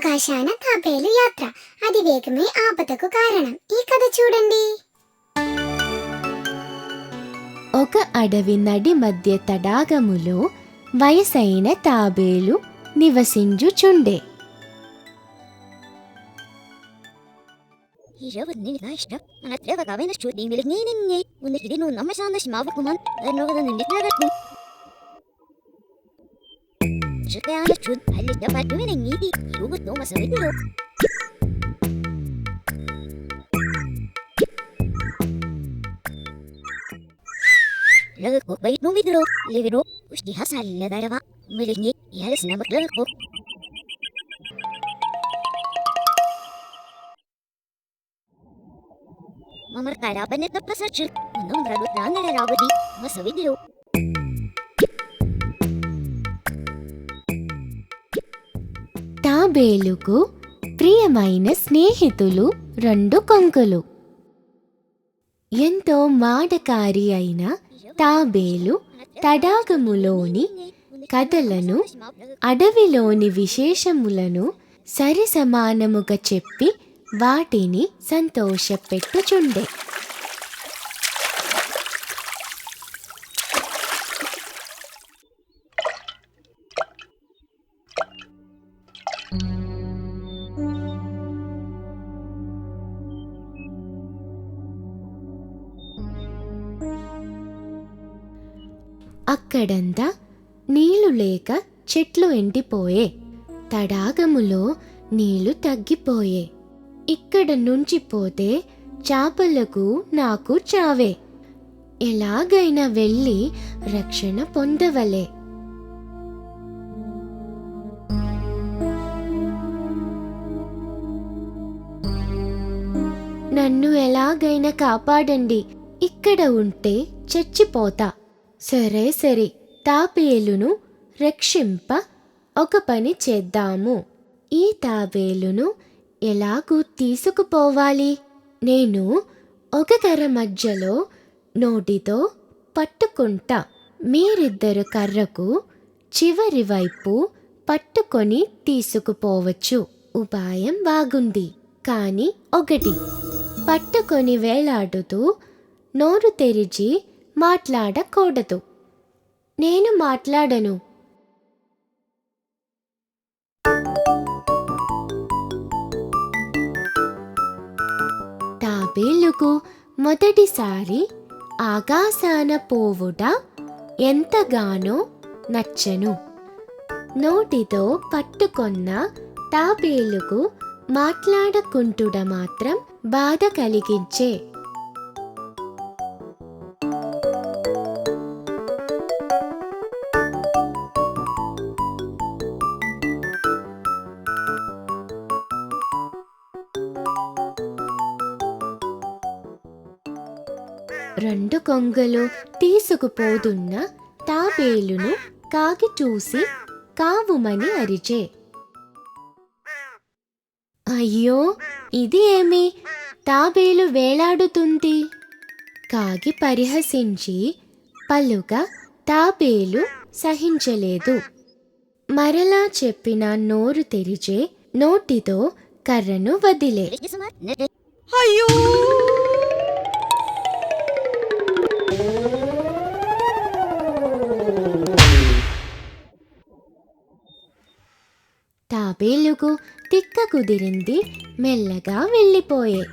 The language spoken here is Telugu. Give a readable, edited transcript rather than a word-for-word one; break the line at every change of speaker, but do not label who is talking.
ఆకాశాన తాబేలు యాత్ర, అతివేగమే ఆపదకు కారణం. ఈ కథ చూడండి.
ఒక అడవి నడి మధ్య తడాగములో వయసైన తాబేలు నివసించుచుండే. తాబేలుకు ప్రియమైన స్నేహితులు 2 కొంకులు. ఎంతో మాటకారి అయిన తాబేలు తడాగములోని కథలను, అడవిలోని విశేషములను సరి సమానముగా చెప్పి వాటిని సంతోషపెట్టుచుండే. అక్కడంతా నీళ్లు లేక చెట్లు ఎండిపోయే. తడాగములో నీళ్లు తగ్గిపోయే. ఇక్కడ నుంచి పోతే చాపలకు నాకు చావే. ఎలాగైనా వెళ్ళి రక్షణ పొందవలే. నన్ను ఎలాగైనా కాపాడండి, ఇక్కడ ఉంటే చచ్చిపోతా. సరే సరే, తాబేలును రక్షింప ఒక పని చేద్దాము. ఈ తాబేలును ఎలాగూ తీసుకుపోవాలి? నేను ఒక కర్ర మధ్యలో నోటితో పట్టుకుంటా. మీరిద్దరు కర్రకు చివరి వైపు పట్టుకొని తీసుకుపోవచ్చు. ఉపాయం బాగుంది, కానీ ఒకటి, పట్టుకొని వేలాడుతూ నోరు తెరిచి మాట్లాడకూడదు. నేను మాట్లాడను. తాబేలుకు మొదటిసారి ఆకాశాన పోవుట ఎంతగానో నచ్చను. నోటితో పట్టుకొన్న తాబేలుకు మాట్లాడకుంటుడ మాత్రం బాధ కలిగించే. రెండు కొంగలు తీసుకుపోతున్న తాబేలును కాకి చూసి కావుమని అరిచే. అయ్యో, ఇది ఏమి? తాబేలు వేలాడుతుంది. కాకి పరిహసించి పలుగా తాబేలు సహించలేదు. మరలా చెప్పిన నోరు తెరిచే. నోటితో కర్రను వదిలే.
అయ్యో!
తాబేలుకు తిక్క కుదిరింది. మెల్లగా వెళ్ళిపోయే.